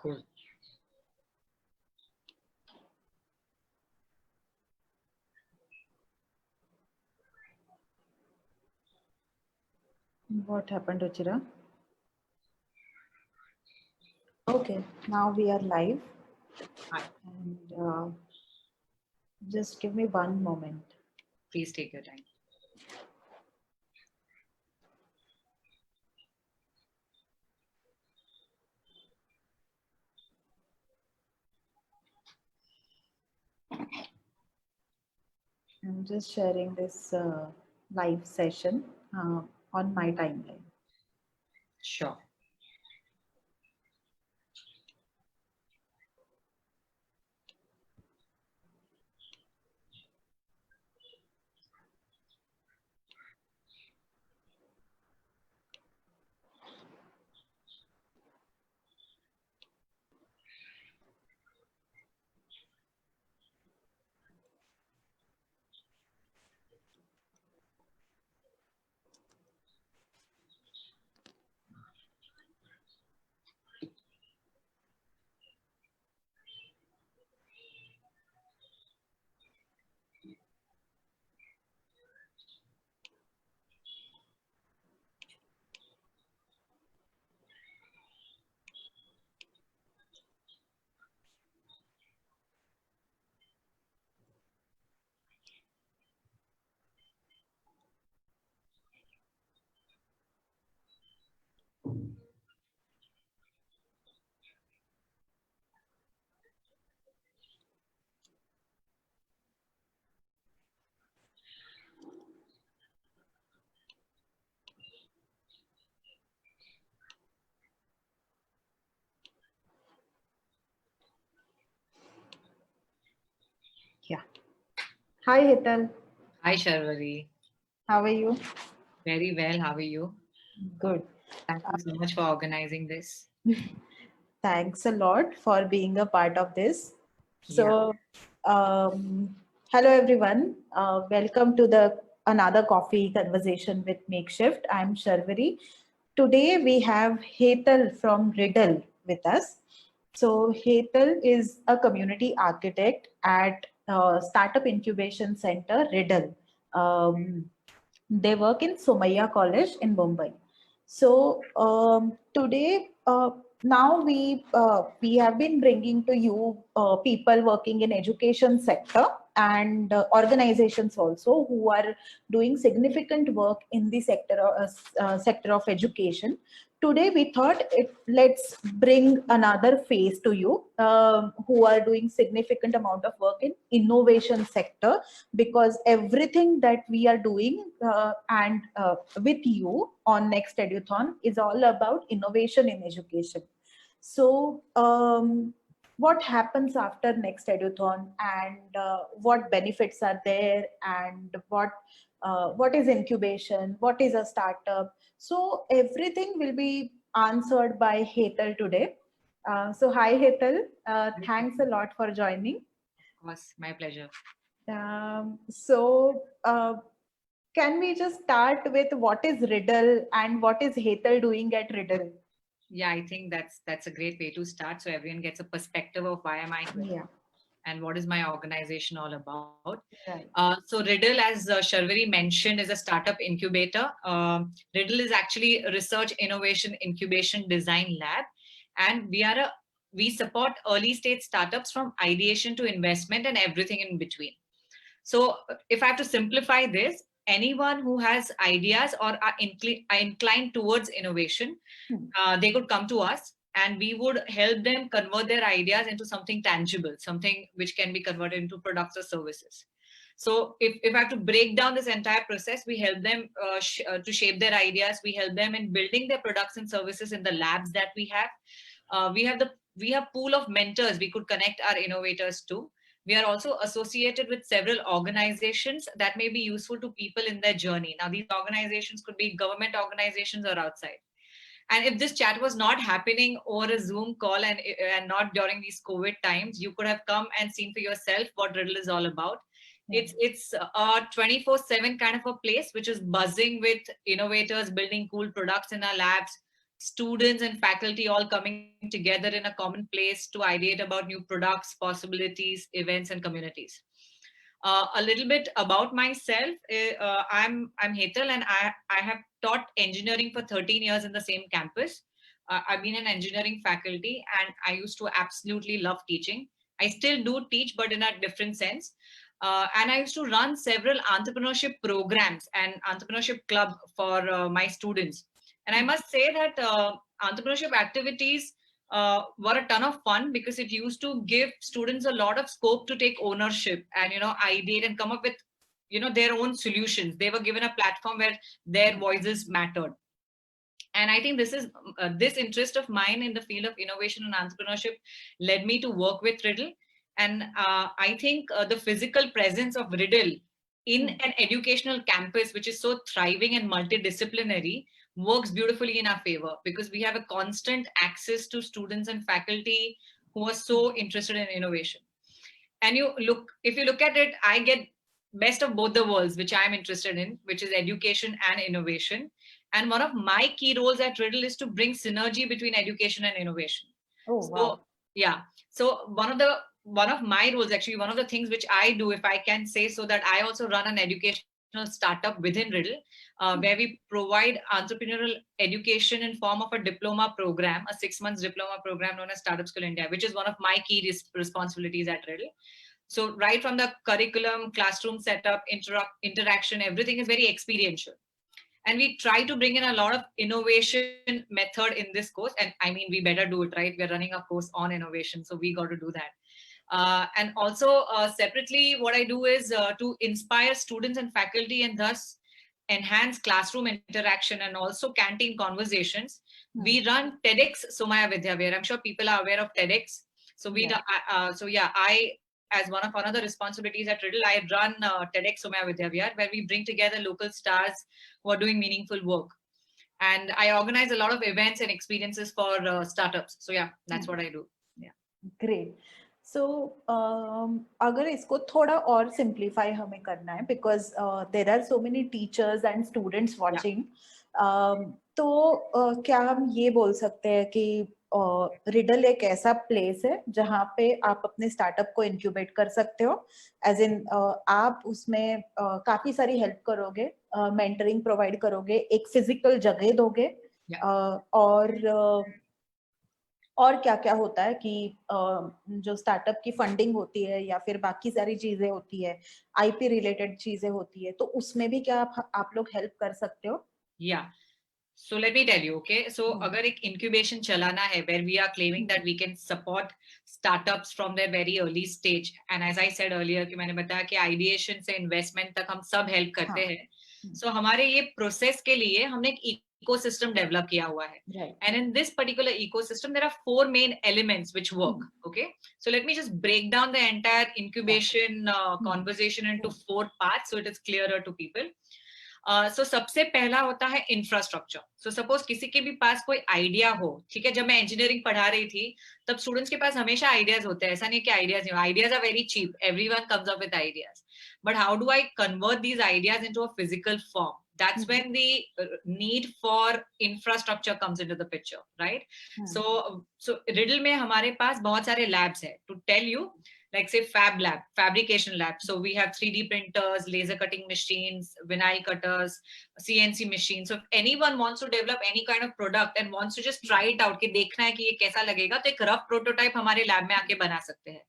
Cool. What happened, Ruchira? Okay, now we are live. Hi. And just give me one moment. Please take your time. I'm just sharing this live session on my timeline. Sure. Yeah. Hi, Hetal. Hi, Sharwari. How are you? Very well. How are you? Good. Thank you so much for organizing this. Thanks a lot for being a part of this. Yeah. So, hello everyone. Welcome to the another coffee conversation with MakeShift. I'm Sharwari. Today we have Hetal from Riddle with us. So Hetal is a community architect at Startup Incubation Center Riddle. They work in Somaiya College in Mumbai. So today, now we have been bringing to you people working in education sector and organizations also who are doing significant work in the sector of education. Today we thought let's bring another face to you who are doing significant amount of work in innovation sector, because everything that we are doing and with you on Next Eduthon is all about innovation in education. So what happens after Next Eduthon, and what benefits are there, and what is incubation, what is a startup? So everything will be answered by Hetal today. So hi Hetal, thanks a lot for joining. Of course, my pleasure. So can we just start with what is Riddle and what is Hetal doing at Riddle? Yeah, I think that's a great way to start, so everyone gets a perspective of why am I here Yeah, and what is my organization all about. right. So Riddle, as Sharwari mentioned, is a startup incubator. Riddle is actually a research, innovation, incubation, design lab, and we support early stage startups from ideation to investment and everything in between. So if I have to simplify this, anyone who has ideas or are inclined towards innovation, they could come to us and we would help them convert their ideas into something tangible, something which can be converted into products or services. So if I have to break down this entire process, we help them to shape their ideas. We help them in building their products and services in the labs that we have. We have pool of mentors we could connect our innovators to. We are also associated with several organizations that may be useful to people in their journey. Now, these organizations could be government organizations or outside. And if this chat was not happening over a Zoom call and not during these COVID times, you could have come and seen for yourself what Riddle is all about. It's a 24/7 kind of a place which is buzzing with innovators building cool products in our labs, students and faculty all coming together in a common place to ideate about new products, possibilities, events, and communities. A little bit about myself. I'm Hetal, and I have taught engineering for 13 years in the same campus. I've been an engineering faculty, and I used to absolutely love teaching. I still do teach, but in a different sense. And I used to run several entrepreneurship programs and entrepreneurship club for my students. And I must say that entrepreneurship activities were a ton of fun because it used to give students a lot of scope to take ownership and ideate and come up with their own solutions. They were given a platform where their voices mattered. And I think this interest of mine in the field of innovation and entrepreneurship led me to work with Riddle. And I think the physical presence of Riddle in an educational campus, which is so thriving and multidisciplinary, works beautifully in our favor because we have a constant access to students and faculty who are so interested in innovation. And if you look at it, I get best of both the worlds, which I'm interested in, which is education and innovation. And one of my key roles at Riddle is to bring synergy between education and innovation. Oh, wow. Yeah. So one of my roles, actually, one of the things which I do, if I can say so, that I also run an educational startup within Riddle, where we provide entrepreneurial education in form of a diploma program, a 6 months diploma program known as Startup School India, which is one of my key responsibilities at Riddle. So right from the curriculum, classroom setup, interaction, everything is very experiential. And we try to bring in a lot of innovation method in this course. And I mean, we better do it, right? We're running a course on innovation, so we got to do that. And also separately, what I do is to inspire students and faculty and thus enhance classroom interaction and also canteen conversations. We run TEDx Somaya Vidya, where I'm sure people are aware of TEDx. So I, as one of another responsibilities at Riddle, I run TEDx Somaya Vidya, where we bring together local stars who are doing meaningful work. And I organize a lot of events and experiences for startups. So yeah, that's what I do. Yeah. Great. So अगर इसको थोड़ा और simplify हमें करना है because there are so many teachers and students watching. तो क्या हम ये बोल सकते हैं कि रिडल एक ऐसा प्लेस है जहाँ पे आप अपने स्टार्टअप को इंक्यूबेट कर सकते हो, एज इन आप उसमें काफी सारी हेल्प करोगे, मेंटरिंग प्रोवाइड करोगे, एक फिजिकल जगह दोगे, और क्या क्या होता है कि जो स्टार्टअप की फंडिंग होती है या फिर बाकी सारी चीजें होती है, आईपी रिलेटेड चीजें होती है, तो उसमें भी क्या आप लोग हेल्प कर सकते हो? Yeah. So let me tell you, okay. So अगर एक incubation चलाना है where we are claiming that we can support startups from their very early stage, and as I said earlier कि मैंने बताया कि ideation से investment तक हम सब help करते हैं. So हमारे ये process के लिए हमने एक ecosystem develop किया हुआ है. And in this particular ecosystem, there are 4 main elements which work. Okay. So let me just break down the entire incubation conversation into 4 parts so it is clearer to people. So सबसे पहला होता है infrastructure. So suppose किसी के भी पास कोई idea हो, ठीक है, जब मैं इंजीनियरिंग पढ़ा रही थी तब स्टूडेंट्स के पास हमेशा आइडियाज होते हैं, ऐसा नहीं कि आइडियाज नहीं, ideas are very cheap, everyone comes up with ideas, but how do I convert these ideas into a physical form? That's when the need for infrastructure comes into the picture, right? So Riddle में हमारे पास बहुत सारे labs है. To tell you, like say fab lab, fabrication lab. So we have 3D printers, laser cutting machines, vinyl cutters, CNC machines. So if anyone wants to develop any kind of product and wants to just try it out, कि देखना है कि ये कैसा लगेगा, तो एक rough prototype हमारे lab में आके बना सकते हैं.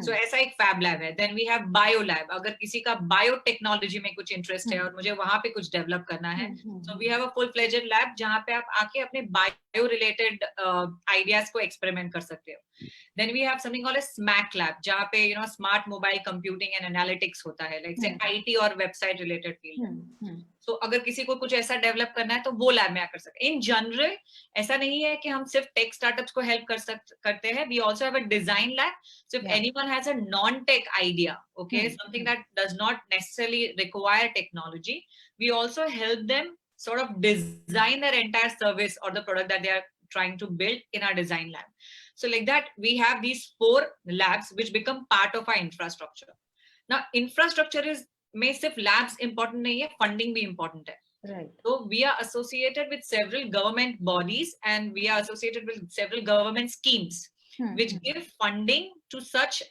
So ऐसा एक फैब लैब है. Then we have bio lab. अगर किसी का बायोटेक्नोलॉजी में कुछ इंटरेस्ट है और मुझे वहां पे कुछ डेवलप करना है, so we have a full fledged lab जहाँ पे आप आके अपने बायो रिलेटेड आइडियाज को एक्सपेरिमेंट कर सकते हो. Then we have something called a SMAC lab, जहाँ पे smart mobile computing and analytics होता है, लाइक से आईटी और वेबसाइट रिलेटेड फील्ड. So अगर किसी को कुछ ऐसा डेवलप करना है तो वो लैब में आकर सकते हैं. इन जनरल ऐसा नहीं है कि हम सिर्फ टेक स्टार्टअप्स को हेल्प करते हैं. We also have a design lab. So if anyone has a non tech idea, okay, something that does not necessarily require technology, we also help them sort of design their entire service or the product that they are trying to build in our design lab. So like that, we have these 4 labs which become part of our infrastructure. Now infrastructure is में सिर्फ labs important नहीं है, funding भी important है. Right. So we are associated with several government bodies and we are associated with several government schemes which give funding to such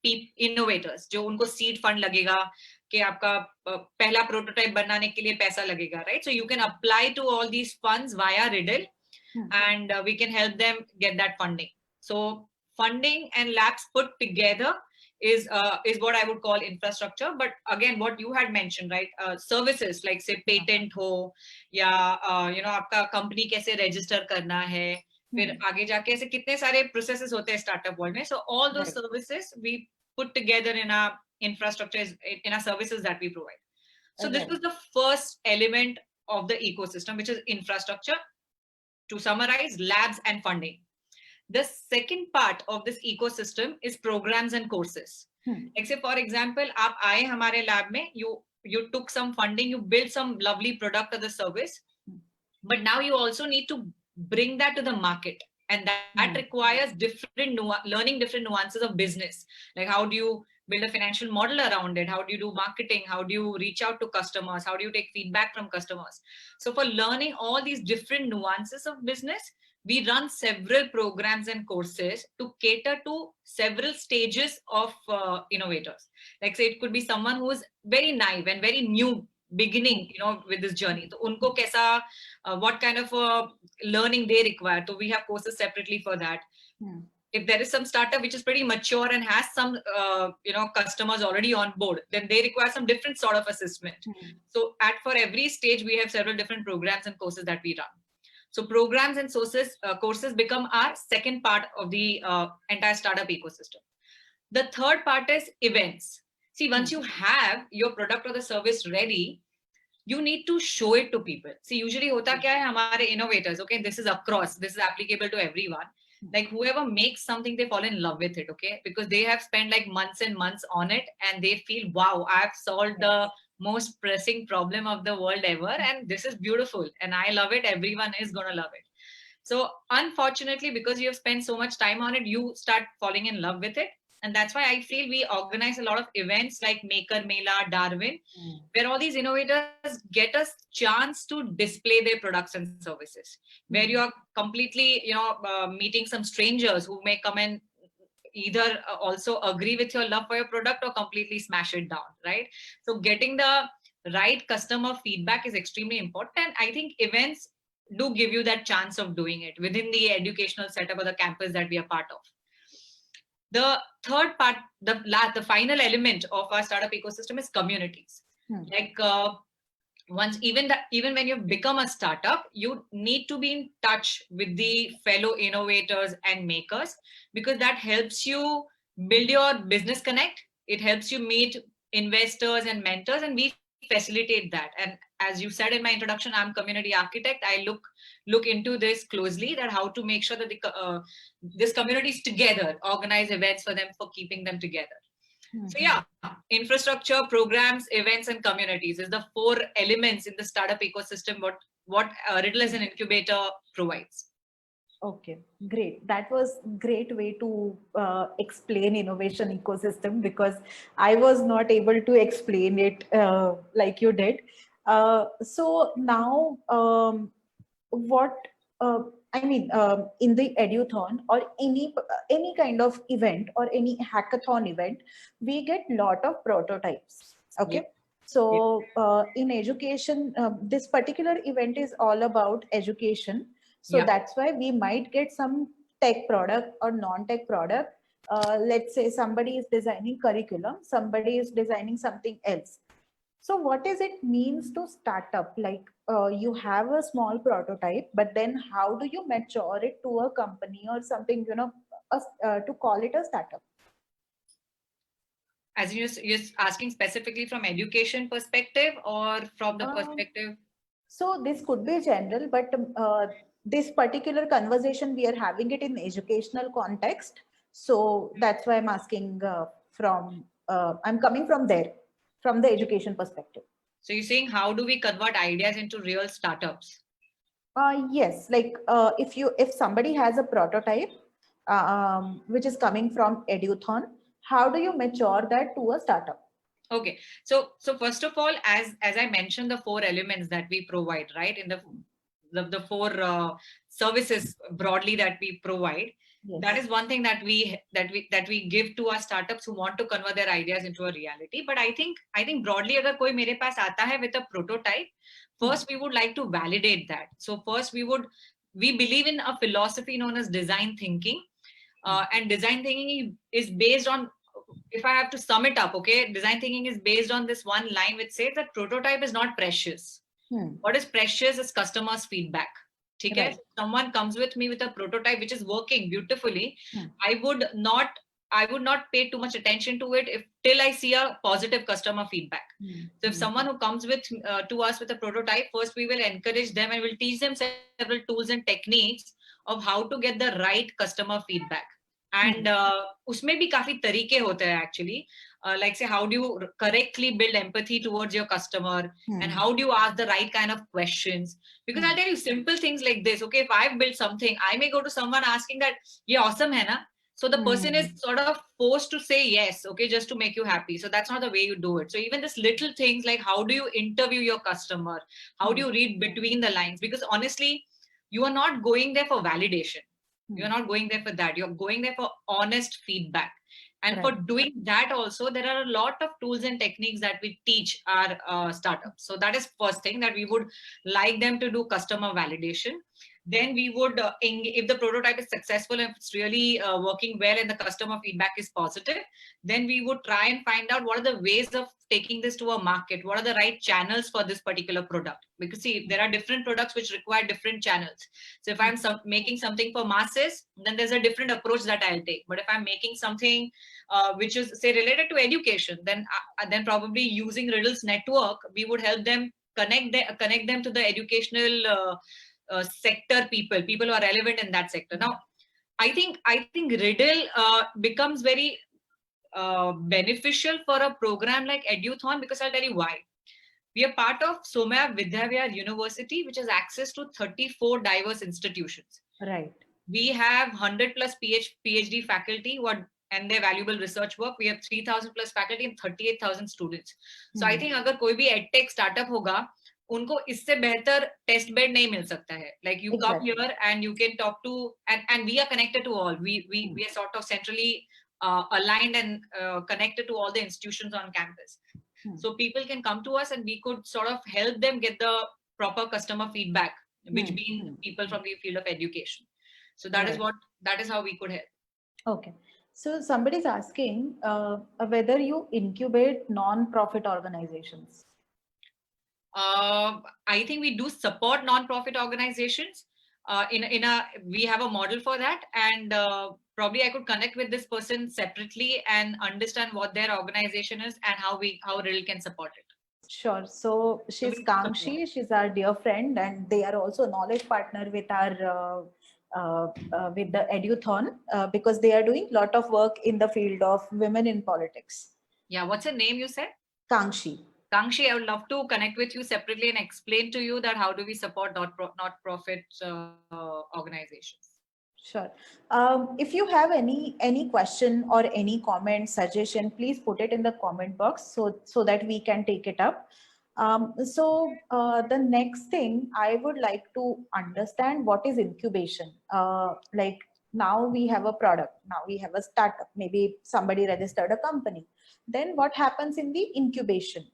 innovators. जो उनको seed fund लगेगा कि आपका पहला prototype बनाने के लिए पैसा लगेगा, right? So you can apply to all these funds via Riddle and we can help them get that funding. So funding and labs put together is what I would call infrastructure. But again, what you had mentioned, right? Services like say patent ho, या आपका company कैसे register करना है, फिर आगे जाके ऐसे कितने सारे processes होते हैं startup world में. So all those services we put together in our infrastructure, in our services that we provide. So this was the first element of the ecosystem, which is infrastructure. To summarize, labs and funding. The second part of this ecosystem is programs and courses. Like say, for example, aap aaye hamare lab mein, you took some funding, you built some lovely product or the service, but now you also need to bring that to the market. And that requires learning different nuances of business. Like how do you build a financial model around it? How do you do marketing? How do you reach out to customers? How do you take feedback from customers? So for learning all these different nuances of business, we run several programs and courses to cater to several stages of innovators. Like say it could be someone who is very naive and very new beginning, with this journey. So unko kaisa, what kind of learning they require. So we have courses separately for that. If there is some startup which is pretty mature and has some, customers already on board, then they require some different sort of assessment. So for every stage, we have several different programs and courses that we run. So programs and courses become our second part of the entire startup ecosystem. The third part is events. See, once you have your product or the service ready, you need to show it to people. See, usually hota kya hai, hamare innovators, okay, this is applicable to everyone. Like whoever makes something, they fall in love with it, okay, because they have spent like months and months on it and they feel, wow, I've solved the most pressing problem of the world ever and this is beautiful and I love it, everyone is gonna love it. So unfortunately, because you have spent so much time on it, you start falling in love with it. And that's why I feel we organize a lot of events like Maker Mela, Darwin, where all these innovators get a chance to display their products and services, where you are completely, meeting some strangers who may come and either also agree with your love for your product or completely smash it down, right? So getting the right customer feedback is extremely important. And I think events do give you that chance of doing it within the educational setup or the campus that we are part of. The third part, the final element of our startup ecosystem is communities. Like even when you've become a startup, you need to be in touch with the fellow innovators and makers, because that helps you build your business connect. It helps you meet investors and mentors, and we facilitate that. And as you said in my introduction, I'm community architect. I look into this closely, that how to make sure that this community is together, organize events for them, for keeping them together. So yeah, infrastructure, programs, events, and communities is the four elements in the startup ecosystem what Riddle as an incubator provides. Okay, great. That was great way to explain innovation ecosystem, because I was not able to explain it like you did. So now, what in the Eduthon or any kind of event or any hackathon event, we get lot of prototypes. Okay. Yep. So in education, this particular event is all about education. So that's why we might get some tech product or non-tech product. Let's say somebody is designing curriculum, somebody is designing something else. So what does it means to start up? Like you have a small prototype, but then how do you mature it to a company or something, to call it a startup? As you're asking specifically from education perspective or from the perspective? So this could be general, but this particular conversation, we are having it in educational context. So that's why I'm asking I'm coming from there, from the education perspective. So you're saying, how do we convert ideas into real startups? Yes, like if somebody has a prototype, which is coming from Eduthon, how do you mature that to a startup? Okay. So first of all, as I mentioned, the four elements that we provide, right, in the four services broadly that we provide. That Yes. is one thing that we give to our startups who want to convert their ideas into a reality. But I think broadly, agar koi mere paas aata hai with a prototype, first we would like to validate that. So first we believe in a philosophy known as design thinking, and design thinking is based on, if I have to sum it up, okay, design thinking is based on this one line which says that prototype is not precious. What is precious is customers' feedback. Okay? Right. If someone comes with me with a prototype which is working beautifully, Hmm. I would not I would not pay too much attention to it if till I see a positive customer feedback. So if someone who comes with to us with a prototype, first we will encourage them and we'll teach them several tools and techniques of how to get the right customer feedback. And उसमें भी काफी तरीके होते हैं actually. Like say, how do you correctly build empathy towards your customer, and how do you ask the right kind of questions? Because I'll tell you simple things like this. Okay, if I've built something, I may go to someone asking that, "ये awesome है ना?" So the person is sort of forced to say yes, okay, just to make you happy. So that's not the way you do it. So even this little things like how do you interview your customer, how do you read between the lines? Because honestly, you are not going there for validation. You're not going there for that. You're going there for honest feedback. And for doing that also, there are a lot of tools and techniques that we teach our startups. So that is first thing, that we would like them to do customer validation. Then we would, if the prototype is successful and it's really working well and the customer feedback is positive, then we would try and find out what are the ways of taking this to a market. What are the right channels for this particular product? Because see, there are different products which require different channels. So if I'm making something for masses, then there's a different approach that I'll take. But if I'm making something which is say related to education, then probably using Riddle's network, we would help them connect them to the educational sector people who are relevant in that sector. Now, I think Riddle becomes very beneficial for a program like Eduthon, because I'll tell you why. We are part of Somaya Vidyavihar University, which has access to 34 diverse institutions. Right. We have 100 plus PhD faculty and their valuable research work. We have 3,000 plus faculty and 38,000 students. So I think अगर कोई भी edtech startup होगा, उनको इससे बेहतर test bed नहीं मिल सकता है. Like you come here and you can talk to, and we are connected to all. We are sort of centrally aligned and connected to all the institutions on campus. So people can come to us and we could sort of help them get the proper customer feedback, which being people from the field of education. So that is how we could help. Okay. So somebody's asking whether you incubate non-profit organizations. I think we do support non-profit organizations. We have a model for that, and probably I could connect with this person separately and understand what their organization is and how Riddle can support it. Sure. So she's Kangshi, she's our dear friend, and they are also a knowledge partner with our with the Eduthon because they are doing a lot of work in the field of women in politics. Yeah, what's her name you said? Kangshi. Kangshi, I would love to connect with you separately and explain to you that how do we support not-profit organizations. Sure. If you have any question or any comment, suggestion, please put it in the comment box so that we can take it up. The next thing I would like to understand, what is incubation? Like now we have a product, now we have a startup, maybe somebody registered a company. Then what happens in the incubation?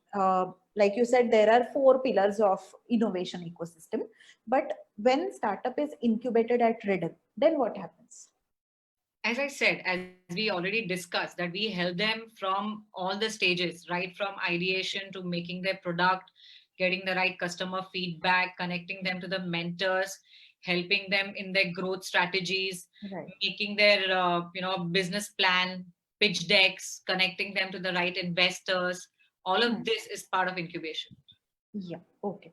Like you said, there are 4 pillars of innovation ecosystem. But when startup is incubated at Riddle, then what happens? As I said, as we already discussed, that we help them from all the stages, right from ideation to making their product, getting the right customer feedback, connecting them to the mentors, helping them in their growth strategies, making their business plan, pitch decks, connecting them to the right investors. All of this is part of incubation. Yeah. Okay.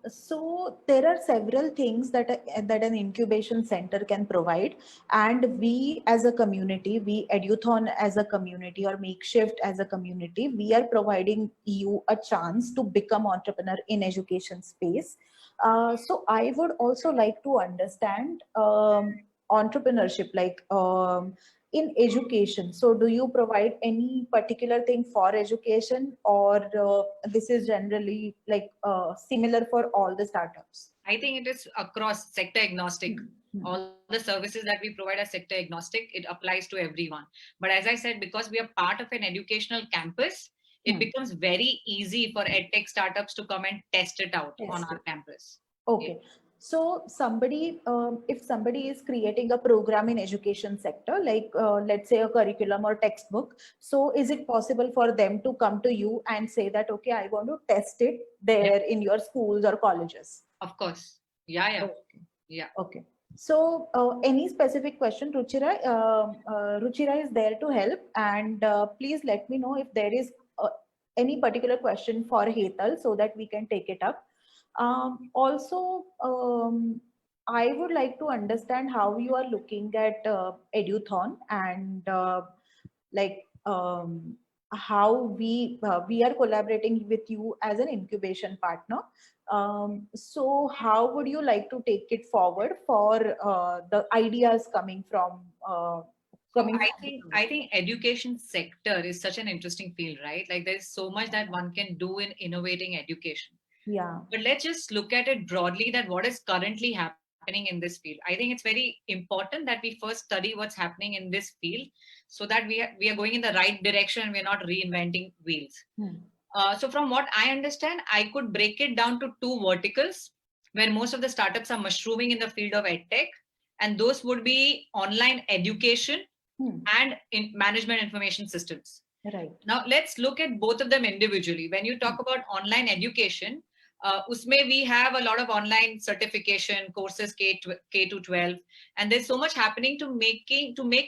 So there are several things that an incubation center can provide, and we as a community, we Eduthon as a community or MakeShift as a community, we are providing you a chance to become entrepreneur in education space. So I would also like to understand entrepreneurship, like in education. So do you provide any particular thing for education, or this is generally like similar for all the startups? I think it is across sector agnostic. Hmm. All the services that we provide are sector agnostic. It applies to everyone. But as I said, because we are part of an educational campus, it becomes very easy for edtech startups to come and test it out on our campus. Okay. So somebody, if somebody is creating a program in education sector, like let's say a curriculum or textbook, so is it possible for them to come to you and say that, okay, I want to test it there in your schools or colleges? Of course. Yeah. Okay. Yeah. Okay. So any specific question, Ruchira? Ruchira is there to help, and please let me know if there is any particular question for Hetal so that we can take it up. Also, I would like to understand how you are looking at Eduthon, and like how we are collaborating with you as an incubation partner. So how would you like to take it forward for the ideas coming from So I think education sector is such an interesting field, right? Like there's so much that one can do in innovating education. Yeah. But let's just look at it broadly, that what is currently happening in this field. I think it's very important that we first study what's happening in this field, so that we are going in the right direction and we're not reinventing wheels. So from what I understand, I could break it down to two verticals where most of the startups are mushrooming in the field of edtech, and those would be online education and in management information systems. Right. Now let's look at both of them individually. When you talk about online education, usme we have a lot of online certification courses, K to 12, and there's so much happening to make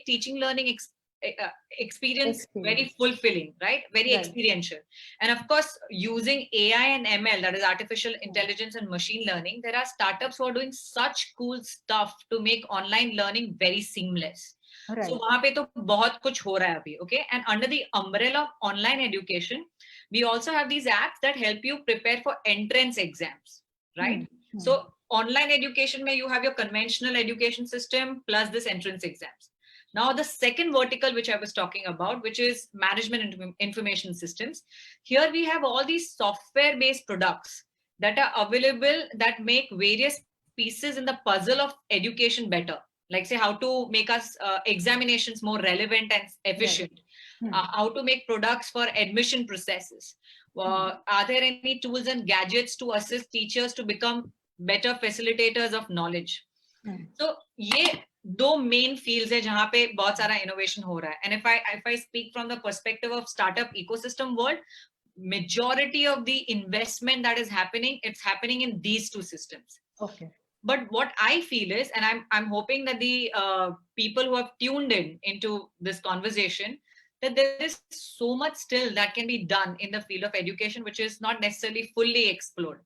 teaching learning experience very fulfilling, right? Very experiential. And of course, using AI and ML, that is artificial intelligence and machine learning, there are startups who are doing such cool stuff to make online learning very seamless. So वहाँ पे तो बहुत कुछ हो रहा है अभी, okay? And under the umbrella of online education, we also have these apps that help you prepare for entrance exams, right? So online education में you have your conventional education system plus this entrance exams. Now the second vertical which I was talking about, which is management information systems, here we have all these software-based products that are available that make various pieces in the puzzle of education better. Like say how to make us examinations more relevant and efficient, how to make products for admission processes. Are there any tools and gadgets to assist teachers to become better facilitators of knowledge? So ये दो main fields है जहाँ पे बहुत सारा innovation हो रहा है. And if I speak from the perspective of startup ecosystem world, majority of the investment that is happening, it's happening in these two systems. Okay. But what I feel is, and I'm hoping that the people who have tuned in into this conversation, that there is so much still that can be done in the field of education, which is not necessarily fully explored.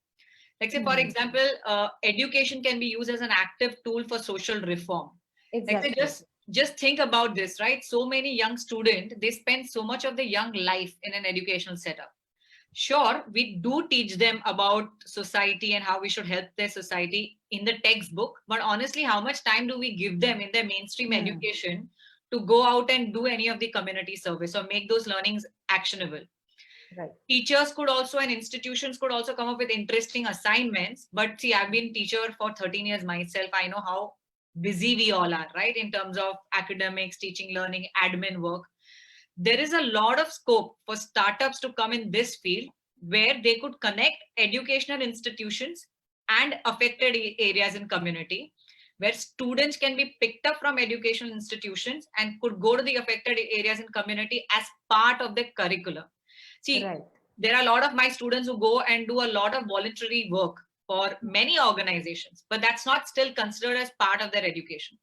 Like say, for example, education can be used as an active tool for social reform. Exactly. Like say, just think about this, right? So many young students, they spend so much of the young life in an educational setup. Sure, we do teach them about society and how we should help their society in the textbook, but honestly, how much time do we give them in their mainstream education to go out and do any of the community service or make those learnings actionable? Right. Teachers could also, and institutions could also come up with interesting assignments. But see, I've been teacher for 13 years myself. I know how busy we all are, right? In terms of academics, teaching, learning, admin work. There is a lot of scope for startups to come in this field where they could connect educational institutions and affected areas in community, where students can be picked up from educational institutions and could go to the affected areas in community as part of the curriculum. See, there are a lot of my students who go and do a lot of voluntary work for many organizations, but that's not still considered as part of their education.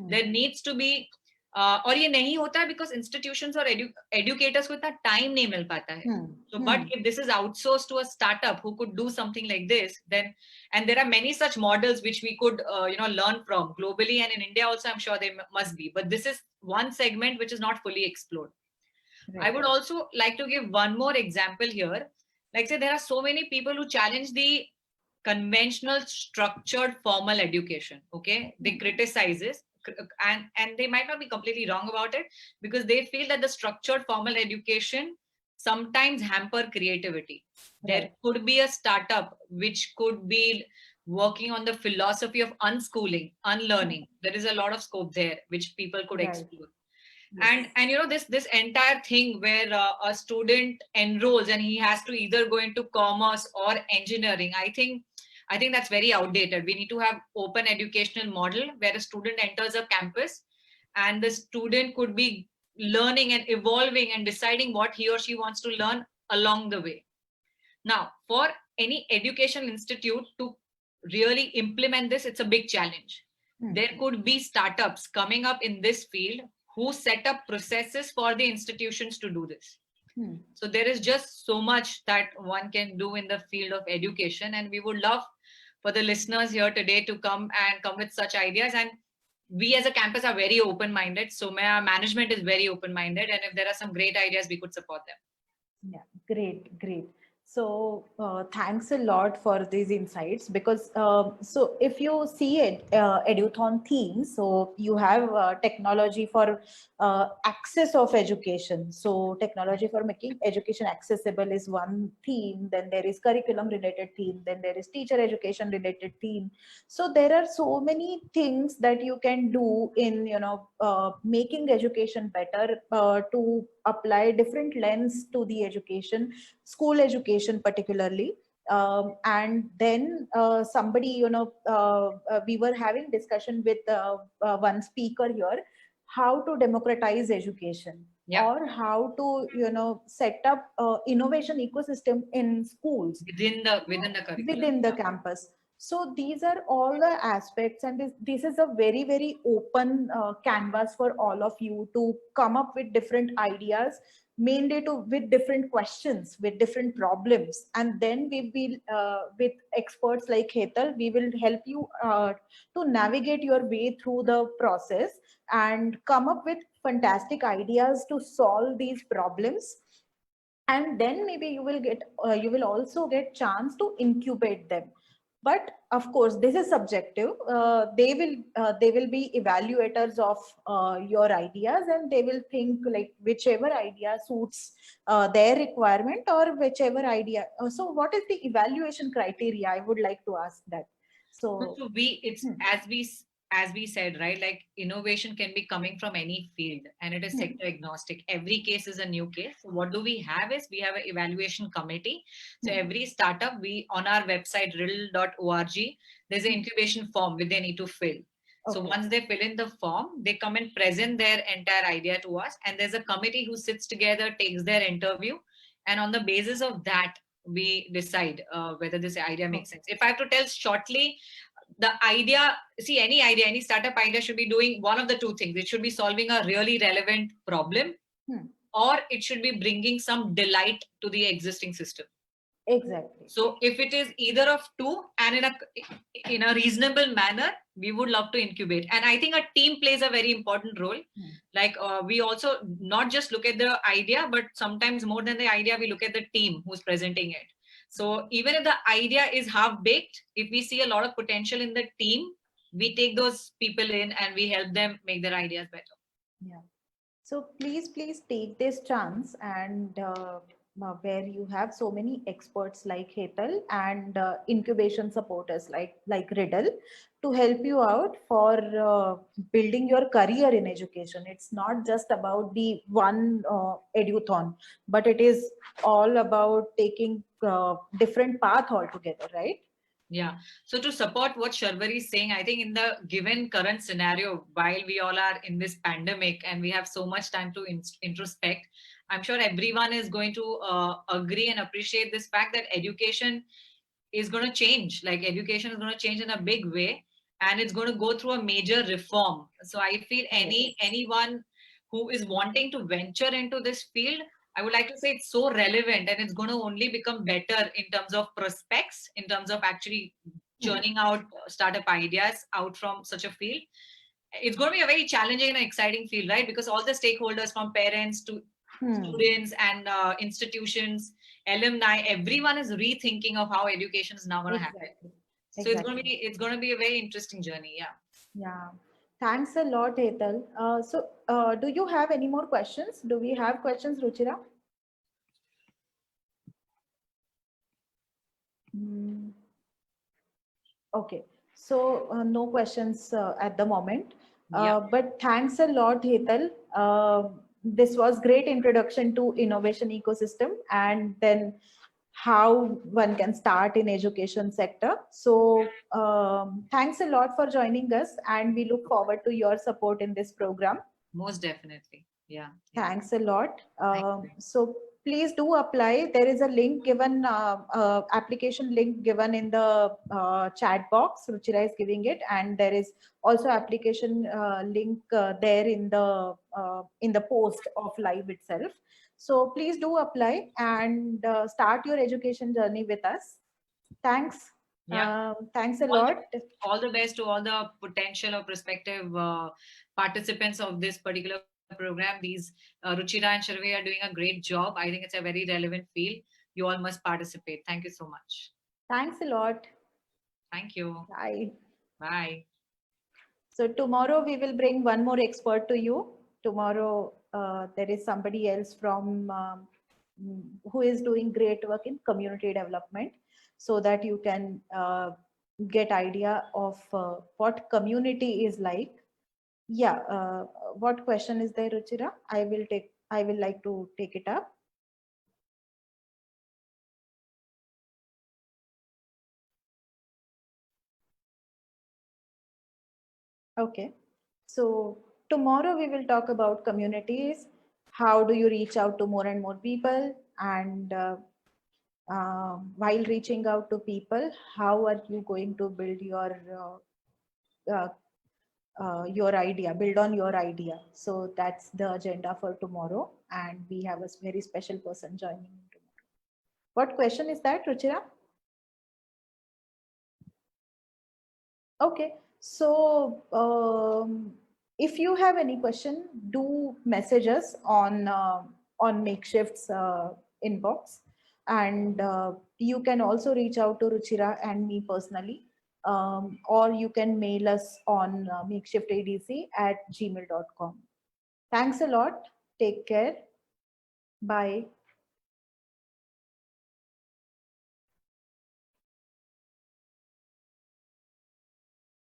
There needs to be और ये नहीं होता है because institutions और educators को इतना time नहीं मिल पाता है. So, but if this is outsourced to a startup who could do something like this, then, and there are many such models which we could learn from globally, and in India also I'm sure there must be. But this is one segment which is not fully explored. Right. I would also like to give one more example here. Like say there are so many people who challenge the conventional structured formal education. Okay, they criticize this. and they might not be completely wrong about it, because they feel that the structured formal education sometimes hamper creativity. There Right. could be a startup which could be working on the philosophy of unschooling, unlearning. There is a lot of scope there which people could Right. explore. Yes. And this entire thing where a student enrolls and he has to either go into commerce or engineering, I think that's very outdated. We need to have open educational model where a student enters a campus and the student could be learning and evolving and deciding what he or she wants to learn along the way. Now, for any educational institute to really implement this, it's a big challenge. There could be startups coming up in this field who set up processes for the institutions to do this. So there is just so much that one can do in the field of education, and we would love for the listeners here today to come with such ideas. And we as a campus are very open-minded, so our management is very open-minded, and if there are some great ideas, we could support them. Yeah, great, great. So thanks a lot for these insights, because so if you see it, Eduthon theme, so you have technology for access of education. So technology for making education accessible is one theme. Then there is curriculum related theme. Then there is teacher education related theme. So there are so many things that you can do in making education better, to apply different lens to the education, school education particularly. And then somebody, we were having discussion with one speaker here, how to democratize education, Yeah, or how to set up innovation ecosystem in schools within the curriculum. within the campus. So these are all the aspects, and this is a very, very open canvas for all of you to come up with different ideas, mainly to with different questions, with different problems. And then we will, with experts like Hetal, we will help you to navigate your way through the process and come up with fantastic ideas to solve these problems. And then maybe you will also get chance to incubate them. But of course this is subjective. They will be evaluators of your ideas, and they will think like whichever idea suits their requirement, or whichever idea. So what is the evaluation criteria? I would like to ask that. So So it's as we said, right? Like innovation can be coming from any field, and it is hmm, sector agnostic. Every case is a new case. So what do we have is we have an evaluation committee. So hmm, every startup, we on our website riddle.org, there's an hmm. incubation form which they need to fill. So Okay. once they fill in the form, they come and present their entire idea to us, and there's a committee who sits together, takes their interview, and on the basis of that, we decide whether this idea makes Okay. sense. If I have to tell shortly, the idea, see, any startup idea should be doing one of the two things. It should be solving a really relevant problem, Hmm. or it should be bringing some delight to the existing system. Exactly. So if it is either of two and in a reasonable manner, we would love to incubate. And I think a team plays a very important role. Hmm. Like we also not just look at the idea, but sometimes more than the idea, we look at the team who's presenting it. So even if the idea is half baked, if we see a lot of potential in the team, we take those people in and we help them make their ideas better. Yeah. So please take this chance, and where you have so many experts like Hetal, and incubation supporters like Riddle, to help you out for building your career in education. It's not just about the one eduthon, but it is all about taking different path altogether, right? Yeah. So to support what Sharwari is saying, I think in the given current scenario, while we all are in this pandemic and we have so much time to introspect, I'm sure everyone is going to agree and appreciate this fact that education is going to change. Like education is going to change in a big way, and it's going to go through a major reform. So I feel Yes. anyone who is wanting to venture into this field, I would like to say it's so relevant, and it's going to only become better in terms of prospects, in terms of actually Hmm. churning out startup ideas out from such a field. It's going to be a very challenging and exciting field, right? Because all the stakeholders, from parents to Hmm. students and institutions, alumni, everyone is rethinking of how education is now going to happen. Exactly. So Exactly. it's going to be a very interesting journey. Yeah. Yeah. Thanks a lot, Hetal. Do you have any more questions? Do we have questions, Ruchira? Mm, okay, so no questions at the moment. Yeah, But thanks a lot, Hetal. This was great introduction to innovation ecosystem and then how one can start in education sector. So thanks a lot for joining us, and we look forward to your support in this program. most definitely. Yeah, yeah. Thanks a lot. Thank So please do apply. There is a link given, application link given in the chat box. Ruchira is giving it, and there is also application link there in the post of live itself. So please do apply and start your education journey with us. Thanks. Yeah. Thanks a All lot. the, all the best to all the potential or prospective participants of this particular program. These Ruchira and Sharvi are doing a great job. I think it's a very relevant field. You all must participate. Thank you so much. Thanks a lot. Thank you. Bye. Bye. So tomorrow we will bring one more expert to you. Tomorrow there is somebody else from who is doing great work in community development, so that you can get idea of what community is like. Yeah. What question is there, Ruchira? I will take. I will like to take it up. Okay. So tomorrow we will talk about communities. How do you reach out to more and more people? And while reaching out to people, how are you going to build your idea, build on your idea? So that's the agenda for tomorrow. And we have a very special person joining tomorrow. What question is that, Ruchira? Okay, so if you have any question, do message us on Makeshift's inbox, and you can also reach out to Ruchira and me personally, or you can mail us on makeshiftadc@gmail.com. Thanks a lot. Take care. Bye.